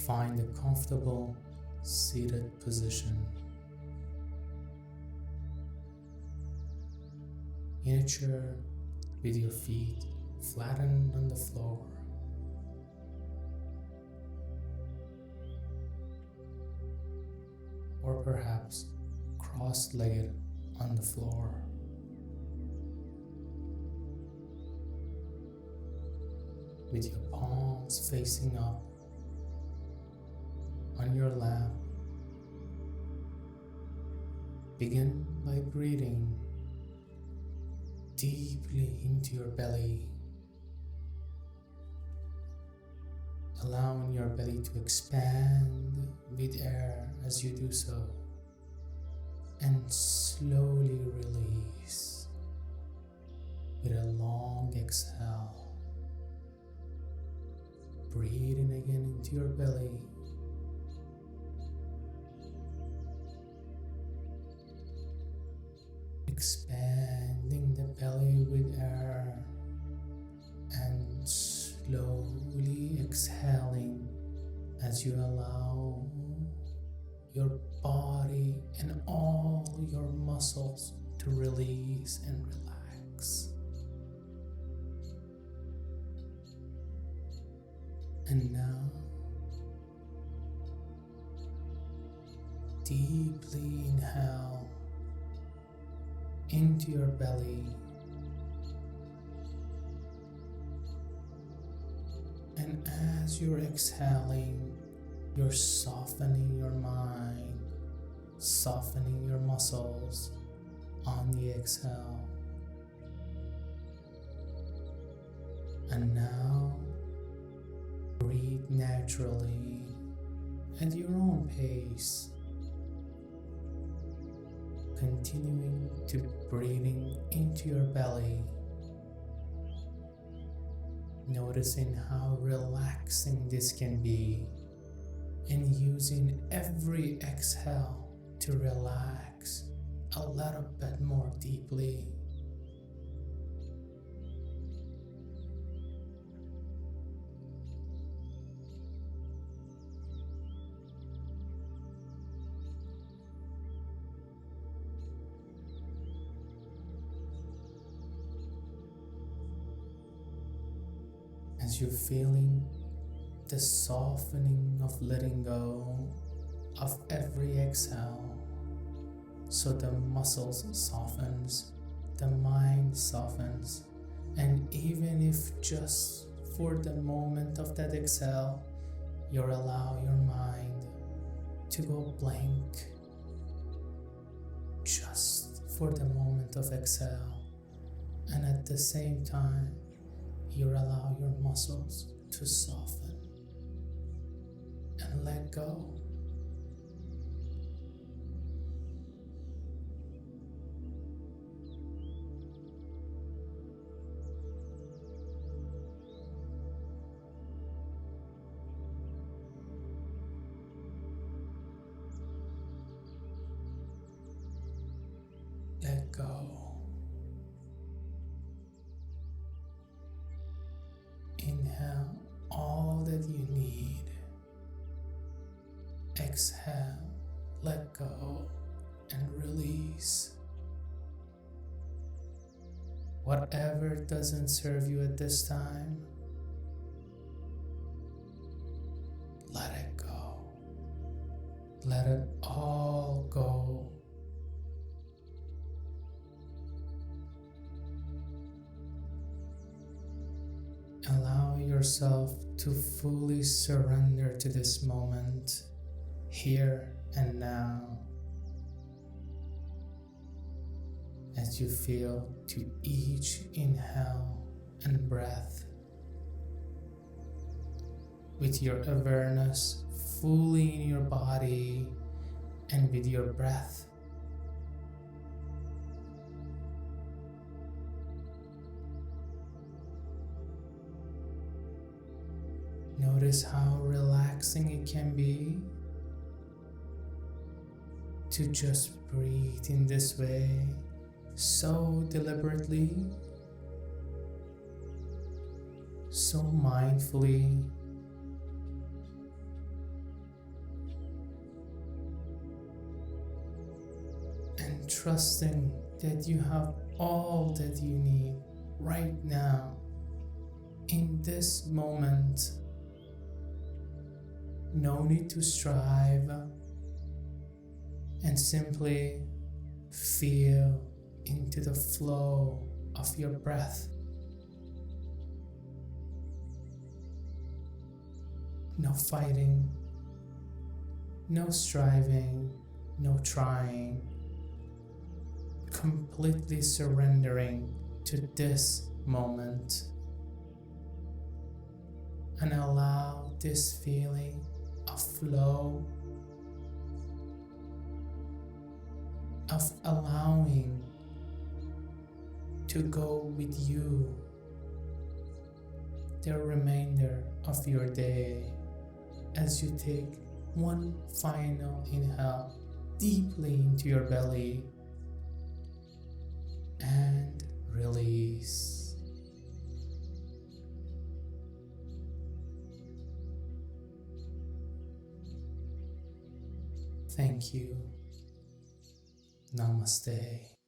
Find a comfortable seated position. In a chair with your feet flattened on the floor. Or perhaps cross-legged on the floor. With your palms facing up on your lap, begin by breathing deeply into your belly, allowing your belly to expand with air as you do so, and slowly release with a long exhale. Breathing again into your belly, expanding the belly with air and slowly exhaling as you allow your body and all your muscles to release and relax. And now, deeply inhale into your belly, and as you're exhaling, you're softening your mind, softening your muscles on the exhale. And now, breathe naturally at your own pace, continuing to breathing into your belly, noticing how relaxing this can be, and using every exhale to relax a little bit more deeply. As you're feeling the softening of letting go of every exhale, so the muscles softens, the mind softens, and even if just for the moment of that exhale, you allow your mind to go blank, just for the moment of exhale, and at the same time, you allow your muscles to soften and let go. Let go. Inhale all that you need. Exhale, let go, and release. Whatever doesn't serve you at this time, let it go. Let it all go. Allow yourself to fully surrender to this moment, here and now, as you feel to each inhale and breath, with your awareness fully in your body and with your breath. Notice how relaxing it can be to just breathe in this way, so deliberately, so mindfully, trusting that you have all that you need right now, in this moment. No need to strive, and simply feel into the flow of your breath. No fighting, no striving, no trying. Completely surrendering to this moment, and allow this feeling of flow, of allowing to go with you the remainder of your day, as you take one final inhale deeply into your belly and release. Thank you. Namaste.